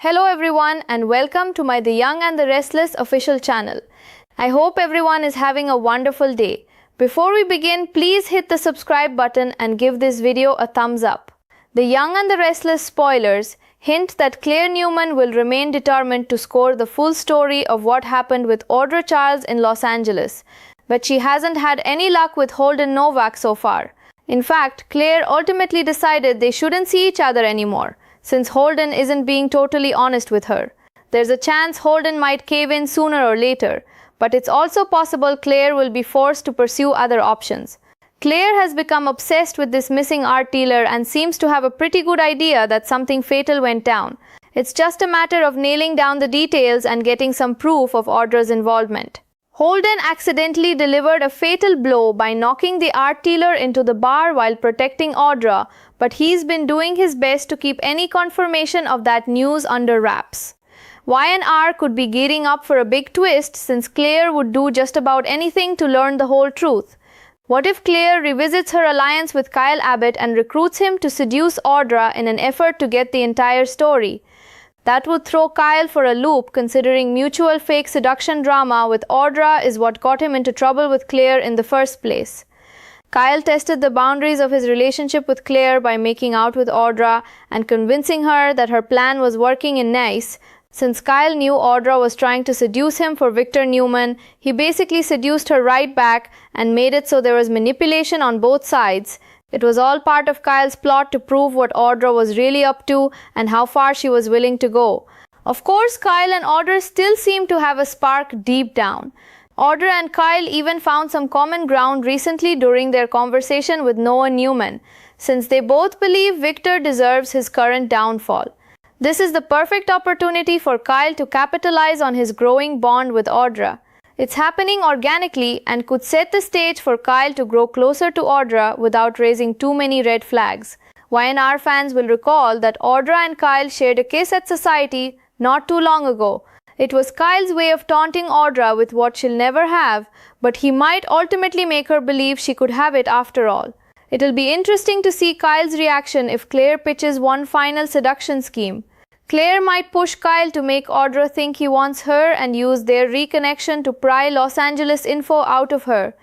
Hello everyone and welcome to my The Young and the Restless official channel. I hope everyone is having a wonderful day. Before we begin, please hit the subscribe button and give this video a thumbs up. The Young and the Restless spoilers hint that Claire Newman will remain determined to score the full story of what happened with Audra Charles in Los Angeles, but she hasn't had any luck with Holden Novak so far. In fact, Claire ultimately decided they shouldn't see each other anymore, since Holden isn't being totally honest with her. There's a chance Holden might cave in sooner or later, but it's also possible Claire will be forced to pursue other options. Claire has become obsessed with this missing art dealer and seems to have a pretty good idea that something fatal went down. It's just a matter of nailing down the details and getting some proof of Audra's involvement. Holden accidentally delivered a fatal blow by knocking the art dealer into the bar while protecting Audra, but he's been doing his best to keep any confirmation of that news under wraps. Y&R could be gearing up for a big twist since Claire would do just about anything to learn the whole truth. What if Claire revisits her alliance with Kyle Abbott and recruits him to seduce Audra in an effort to get the entire story? That would throw Kyle for a loop, considering mutual fake seduction drama with Audra is what got him into trouble with Claire in the first place. Kyle tested the boundaries of his relationship with Claire by making out with Audra and convincing her that her plan was working in Nice. Since Kyle knew Audra was trying to seduce him for Victor Newman, he basically seduced her right back and made it so there was manipulation on both sides. It was all part of Kyle's plot to prove what Audra was really up to and how far she was willing to go. Of course, Kyle and Audra still seem to have a spark deep down. Audra and Kyle even found some common ground recently during their conversation with Noah Newman, since they both believe Victor deserves his current downfall. This is the perfect opportunity for Kyle to capitalize on his growing bond with Audra. It's happening organically and could set the stage for Kyle to grow closer to Audra without raising too many red flags. Y&R fans will recall that Audra and Kyle shared a kiss at Society not too long ago. It was Kyle's way of taunting Audra with what she'll never have, but he might ultimately make her believe she could have it after all. It'll be interesting to see Kyle's reaction if Claire pitches one final seduction scheme. Claire might push Kyle to make Audra think he wants her and use their reconnection to pry Los Angeles info out of her.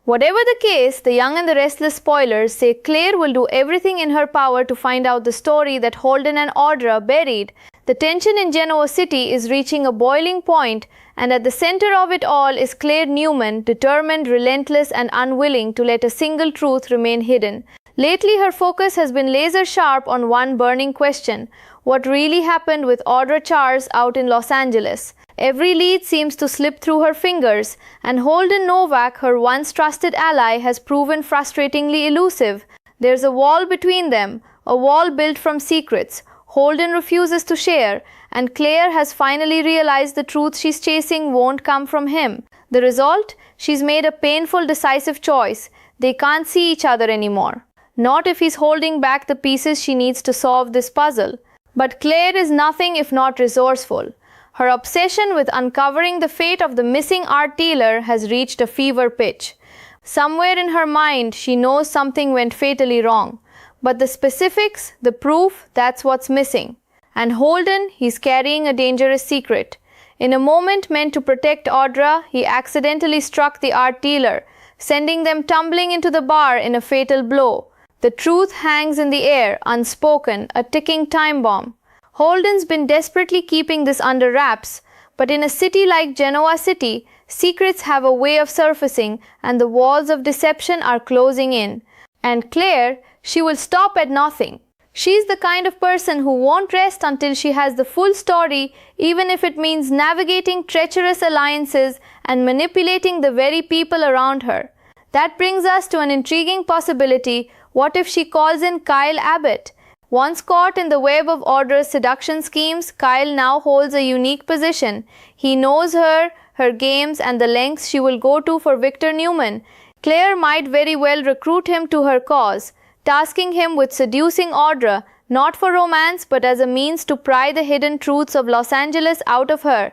Whatever the case, the Young and the Restless spoilers say Claire will do everything in her power to find out the story that Holden and Audra buried. The tension in Genoa City is reaching a boiling point, and at the center of it all is Claire Newman, determined, relentless, and unwilling to let a single truth remain hidden. Lately, her focus has been laser sharp on one burning question: what really happened with Audra Charles out in Los Angeles? Every lead seems to slip through her fingers, and Holden Novak, her once trusted ally, has proven frustratingly elusive. There's a wall between them, a wall built from secrets Holden refuses to share, and Claire has finally realized the truth she's chasing won't come from him. The result? She's made a painful, decisive choice. They can't see each other anymore. Not if he's holding back the pieces she needs to solve this puzzle. But Claire is nothing if not resourceful. Her obsession with uncovering the fate of the missing art dealer has reached a fever pitch. Somewhere in her mind, she knows something went fatally wrong. But the specifics, the proof, that's what's missing. And Holden, he's carrying a dangerous secret. In a moment meant to protect Audra, he accidentally struck the art dealer, sending them tumbling into the bar in a fatal blow. The truth hangs in the air, unspoken, a ticking time bomb. Holden's been desperately keeping this under wraps, but in a city like Genoa City, secrets have a way of surfacing and the walls of deception are closing in. And Claire, she will stop at nothing. She's the kind of person who won't rest until she has the full story, even if it means navigating treacherous alliances and manipulating the very people around her. That brings us to an intriguing possibility. What if she calls in Kyle Abbott? Once caught in the web of Audra's seduction schemes, Kyle now holds a unique position. He knows her, her games, and the lengths she will go to for Victor Newman. Claire might very well recruit him to her cause, tasking him with seducing Audra, not for romance but as a means to pry the hidden truths of Los Angeles out of her.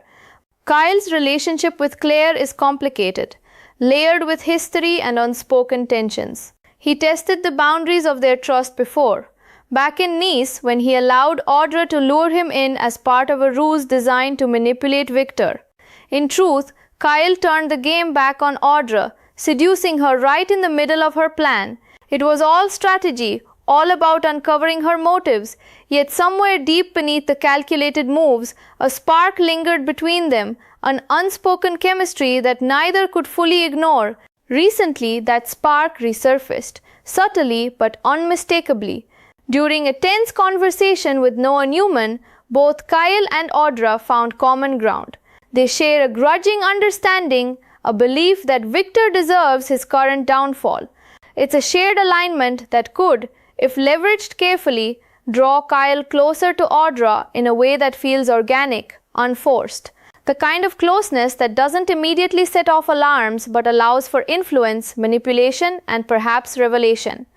Kyle's relationship with Claire is complicated, layered with history and unspoken tensions. He tested the boundaries of their trust before. back in Nice when he allowed Audra to lure him in as part of a ruse designed to manipulate Victor. In truth, Kyle turned the game back on Audra, seducing her right in the middle of her plan. It was all strategy, all about uncovering her motives, yet somewhere deep beneath the calculated moves, a spark lingered between them, an unspoken chemistry that neither could fully ignore. Recently, that spark resurfaced, subtly but unmistakably. During a tense conversation with Noah Newman, both Kyle and Audra found common ground. They share a grudging understanding, a belief that Victor deserves his current downfall. It's a shared alignment that could, if leveraged carefully, draw Kyle closer to Audra in a way that feels organic, unforced. The kind of closeness that doesn't immediately set off alarms but allows for influence, manipulation, and perhaps revelation.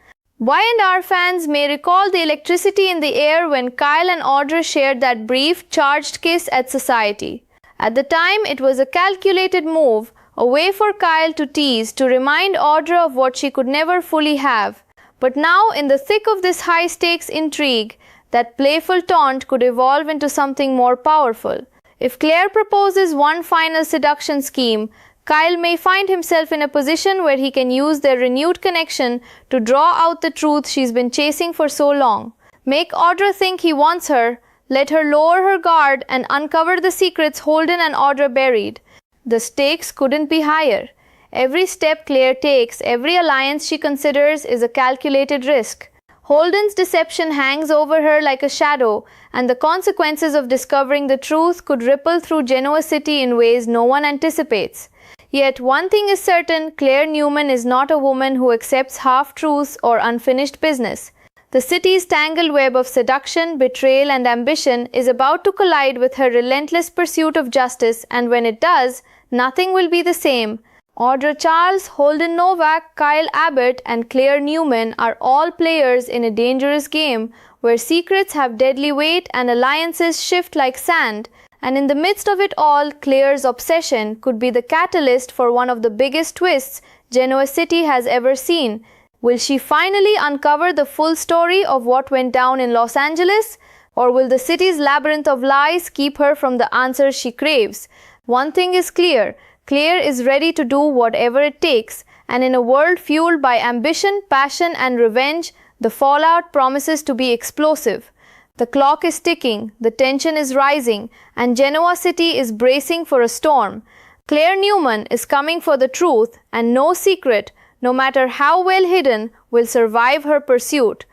Y&R fans may recall the electricity in the air when Kyle and Audra shared that brief, charged kiss at Society. At the time, it was a calculated move, a way for Kyle to tease, to remind Audra of what she could never fully have. But now, in the thick of this high-stakes intrigue, that playful taunt could evolve into something more powerful. If Claire proposes one final seduction scheme, Kyle may find himself in a position where he can use their renewed connection to draw out the truth she's been chasing for so long. Make Audra think he wants her, let her lower her guard and uncover the secrets Holden and Audra buried. The stakes couldn't be higher. Every step Claire takes, every alliance she considers is a calculated risk. Holden's deception hangs over her like a shadow, and the consequences of discovering the truth could ripple through Genoa City in ways no one anticipates. Yet one thing is certain, Claire Newman is not a woman who accepts half-truths or unfinished business. The city's tangled web of seduction, betrayal, and ambition is about to collide with her relentless pursuit of justice, and when it does, nothing will be the same. Audra Charles, Holden Novak, Kyle Abbott, and Claire Newman are all players in a dangerous game where secrets have deadly weight and alliances shift like sand. And in the midst of it all, Claire's obsession could be the catalyst for one of the biggest twists Genoa City has ever seen. Will she finally uncover the full story of what went down in Los Angeles? Or will the city's labyrinth of lies keep her from the answers she craves? One thing is clear. Claire is ready to do whatever it takes, and in a world fueled by ambition, passion, and revenge, the fallout promises to be explosive. The clock is ticking, the tension is rising, and Genoa City is bracing for a storm. Claire Newman is coming for the truth, and no secret, no matter how well hidden, will survive her pursuit.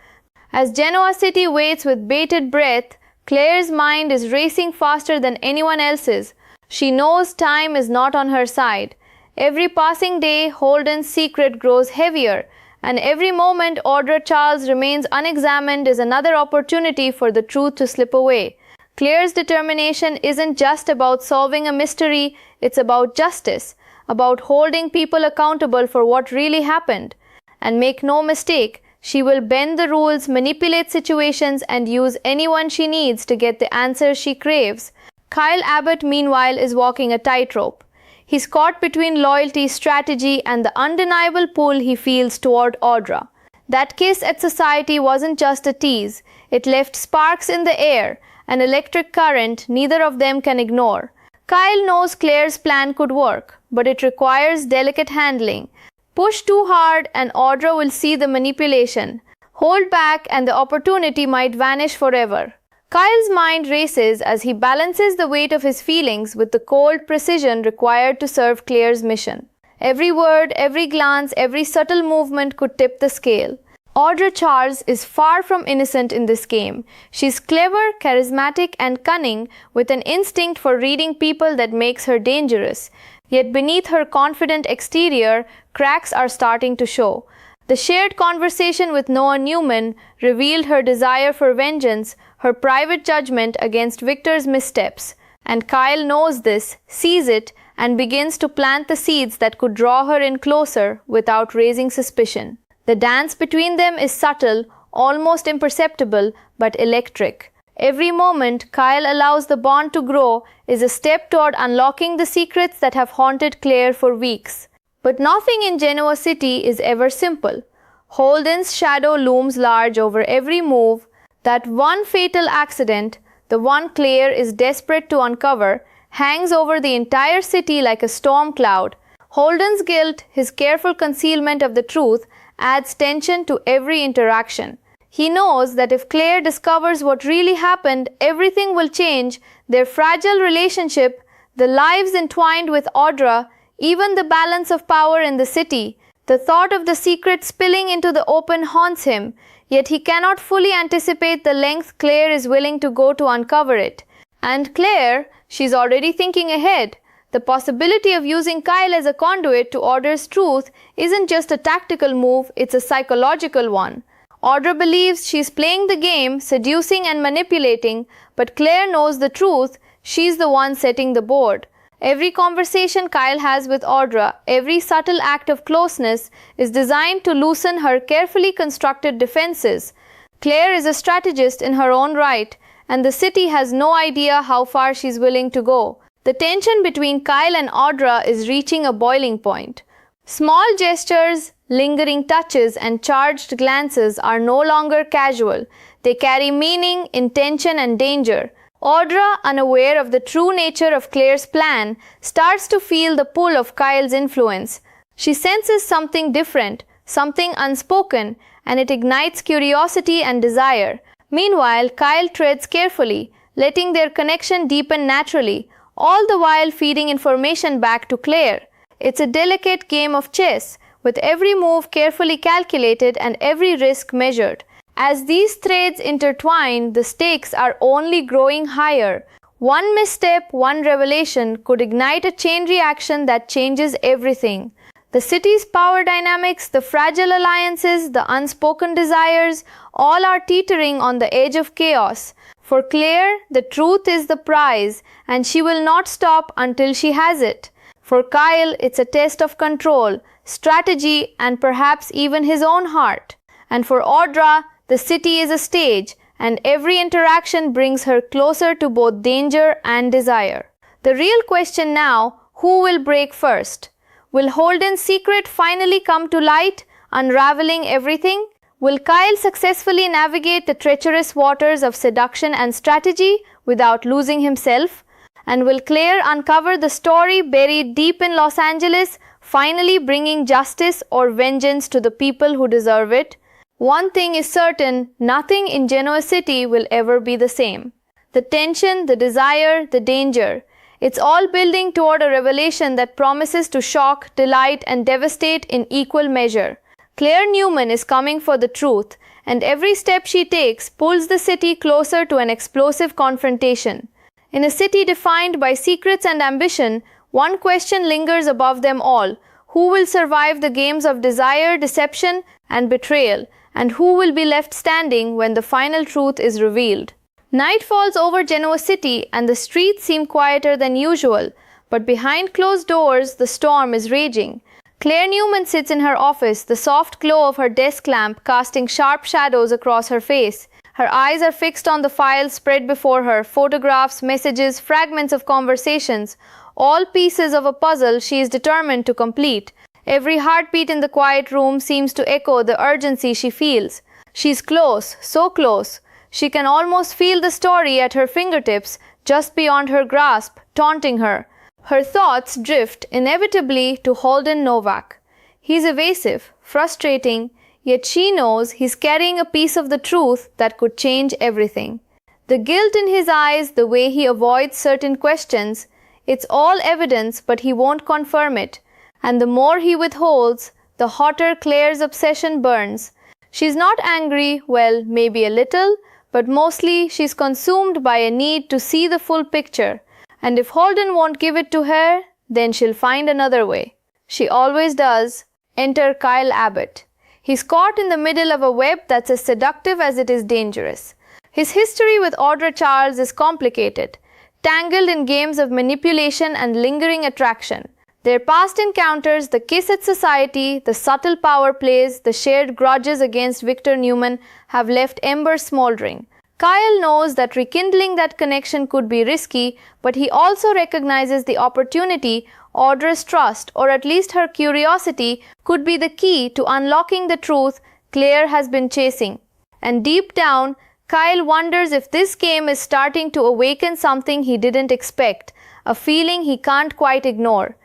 As Genoa City waits with bated breath, Claire's mind is racing faster than anyone else's. She knows time is not on her side. Every passing day, Holden's secret grows heavier, and every moment Audra Charles remains unexamined is another opportunity for the truth to slip away. Claire's determination isn't just about solving a mystery, it's about justice, about holding people accountable for what really happened. And make no mistake, she will bend the rules, manipulate situations, and use anyone she needs to get the answers she craves. Kyle Abbott, meanwhile, is walking a tightrope. He's caught between loyalty, strategy, and the undeniable pull he feels toward Audra. That kiss at Society wasn't just a tease. It left sparks in the air, an electric current neither of them can ignore. Kyle knows Claire's plan could work, but it requires delicate handling. Push too hard and Audra will see the manipulation. Hold back and the opportunity might vanish forever. Kyle's mind races as he balances the weight of his feelings with the cold precision required to serve Claire's mission. Every word, every glance, every subtle movement could tip the scale. Audra Charles is far from innocent in this game. She's clever, charismatic, and cunning, with an instinct for reading people that makes her dangerous. Yet beneath her confident exterior, cracks are starting to show. The shared conversation with Noah Newman revealed her desire for vengeance, her private judgment against Victor's missteps. And Kyle knows this, sees it, and begins to plant the seeds that could draw her in closer without raising suspicion. The dance between them is subtle, almost imperceptible, but electric. Every moment Kyle allows the bond to grow is a step toward unlocking the secrets that have haunted Claire for weeks. But nothing in Genoa City is ever simple. Holden's shadow looms large over every move. That one fatal accident, the one Claire is desperate to uncover, hangs over the entire city like a storm cloud. Holden's guilt, his careful concealment of the truth, adds tension to every interaction. He knows that if Claire discovers what really happened, everything will change, their fragile relationship, the lives entwined with Audra, even the balance of power in the city. The thought of the secret spilling into the open haunts him, yet he cannot fully anticipate the length Claire is willing to go to uncover it. And Claire, she's already thinking ahead. The possibility of using Kyle as a conduit to Audra's truth isn't just a tactical move, it's a psychological one. Audra believes she's playing the game, seducing and manipulating, but Claire knows the truth, she's the one setting the board. Every conversation Kyle has with Audra, every subtle act of closeness, is designed to loosen her carefully constructed defenses. Claire is a strategist in her own right, and the city has no idea how far she's willing to go. The tension between Kyle and Audra is reaching a boiling point. Small gestures, lingering touches, and charged glances are no longer casual. They carry meaning, intention, and danger. Audra, unaware of the true nature of Claire's plan, starts to feel the pull of Kyle's influence. She senses something different, something unspoken, and it ignites curiosity and desire. Meanwhile, Kyle treads carefully, letting their connection deepen naturally, all the while feeding information back to Claire. It's a delicate game of chess, with every move carefully calculated and every risk measured. As these threads intertwine, the stakes are only growing higher. One misstep, one revelation could ignite a chain reaction that changes everything. The city's power dynamics, the fragile alliances, the unspoken desires, all are teetering on the edge of chaos. For Claire, the truth is the prize, and she will not stop until she has it. For Kyle, it's a test of control, strategy, and perhaps even his own heart. And for Audra, the city is a stage, and every interaction brings her closer to both danger and desire. The real question now, who will break first? Will Holden's secret finally come to light, unraveling everything? Will Kyle successfully navigate the treacherous waters of seduction and strategy without losing himself? And will Claire uncover the story buried deep in Los Angeles, finally bringing justice or vengeance to the people who deserve it? One thing is certain, nothing in Genoa City will ever be the same. The tension, the desire, the danger. It's all building toward a revelation that promises to shock, delight, and devastate in equal measure. Claire Newman is coming for the truth, and every step she takes pulls the city closer to an explosive confrontation. In a city defined by secrets and ambition, one question lingers above them all. Who will survive the games of desire, deception, and betrayal? And who will be left standing when the final truth is revealed? Night falls over Genoa City and the streets seem quieter than usual, but behind closed doors the storm is raging. Claire Newman sits in her office, the soft glow of her desk lamp casting sharp shadows across her face. Her eyes are fixed on the files spread before her, photographs, messages, fragments of conversations, all pieces of a puzzle she is determined to complete. Every heartbeat in the quiet room seems to echo the urgency she feels. She's close, so close. She can almost feel the story at her fingertips, just beyond her grasp, taunting her. Her thoughts drift inevitably to Holden Novak. He's evasive, frustrating, yet she knows he's carrying a piece of the truth that could change everything. The guilt in his eyes, the way he avoids certain questions, it's all evidence, but he won't confirm it. And the more he withholds, the hotter Claire's obsession burns. She's not angry, well, maybe a little, but mostly she's consumed by a need to see the full picture. And if Holden won't give it to her, then she'll find another way. She always does. Enter Kyle Abbott. He's caught in the middle of a web that's as seductive as it is dangerous. His history with Audra Charles is complicated, tangled in games of manipulation and lingering attraction. Their past encounters, the kiss at society, the subtle power plays, the shared grudges against Victor Newman have left embers smoldering. Kyle knows that rekindling that connection could be risky, but he also recognizes the opportunity. Audra's trust, or at least her curiosity, could be the key to unlocking the truth Claire has been chasing. And deep down, Kyle wonders if this game is starting to awaken something he didn't expect, a feeling he can't quite ignore.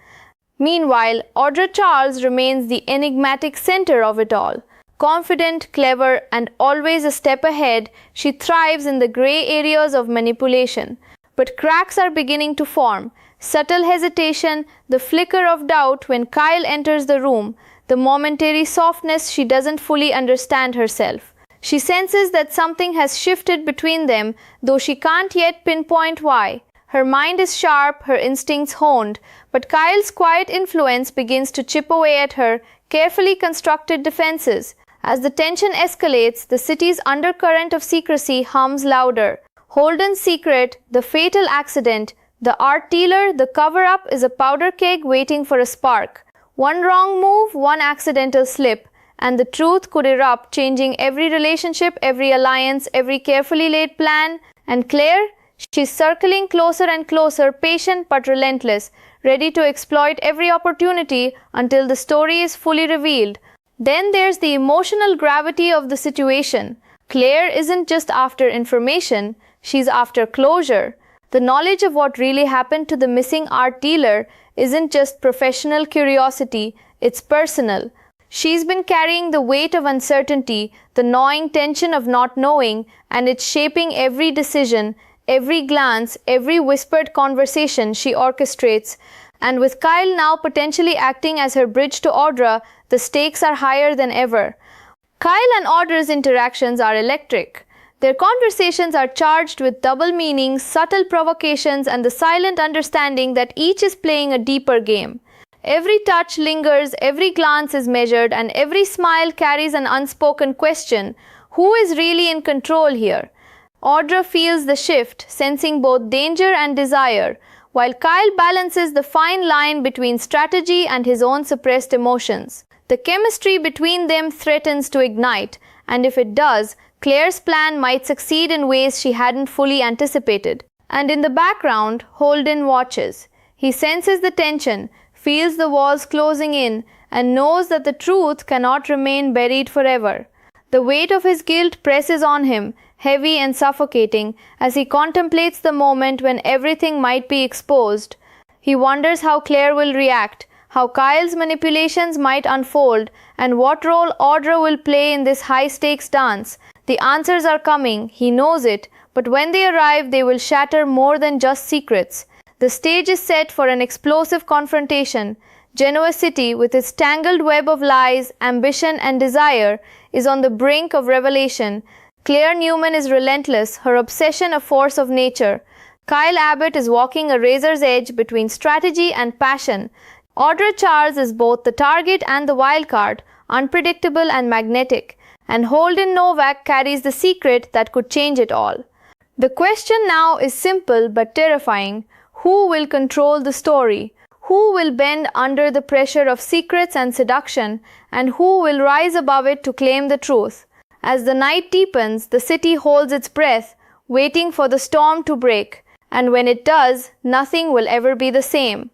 Meanwhile, Audra Charles remains the enigmatic center of it all. Confident, clever, and always a step ahead, she thrives in the gray areas of manipulation. But cracks are beginning to form. Subtle hesitation, the flicker of doubt when Kyle enters the room, the momentary softness she doesn't fully understand herself. She senses that something has shifted between them, though she can't yet pinpoint why. Her mind is sharp, her instincts honed, but Kyle's quiet influence begins to chip away at her carefully constructed defenses. As the tension escalates, the city's undercurrent of secrecy hums louder. Holden's secret, the fatal accident, the art dealer, the cover-up is a powder keg waiting for a spark. One wrong move, one accidental slip, and the truth could erupt, changing every relationship, every alliance, every carefully laid plan. And Claire? She's circling closer and closer, patient but relentless, ready to exploit every opportunity until the story is fully revealed. Then there's the emotional gravity of the situation. Claire isn't just after information, she's after closure. The knowledge of what really happened to the missing art dealer isn't just professional curiosity, it's personal. She's been carrying the weight of uncertainty, the gnawing tension of not knowing, and it's shaping every decision, every glance, every whispered conversation she orchestrates. And with Kyle now potentially acting as her bridge to Audra, the stakes are higher than ever. Kyle and Audra's interactions are electric. Their conversations are charged with double meanings, subtle provocations, and the silent understanding that each is playing a deeper game. Every touch lingers, every glance is measured, and every smile carries an unspoken question. Who is really in control here? Audra feels the shift, sensing both danger and desire, while Kyle balances the fine line between strategy and his own suppressed emotions. The chemistry between them threatens to ignite, and if it does, Claire's plan might succeed in ways she hadn't fully anticipated. And in the background, Holden watches. He senses the tension, feels the walls closing in, and knows that the truth cannot remain buried forever. The weight of his guilt presses on him, heavy and suffocating, as he contemplates the moment when everything might be exposed. He wonders how Claire will react, how Kyle's manipulations might unfold, and what role Audra will play in this high-stakes dance. The answers are coming, he knows it, but when they arrive, they will shatter more than just secrets. The stage is set for an explosive confrontation. Genoa City, with its tangled web of lies, ambition, and desire, is on the brink of revelation. Claire Newman is relentless, her obsession a force of nature. Kyle Abbott is walking a razor's edge between strategy and passion. Audra Charles is both the target and the wild card, unpredictable and magnetic. And Holden Novak carries the secret that could change it all. The question now is simple but terrifying. Who will control the story? Who will bend under the pressure of secrets and seduction? And who will rise above it to claim the truth? As the night deepens, the city holds its breath, waiting for the storm to break. And when it does, nothing will ever be the same.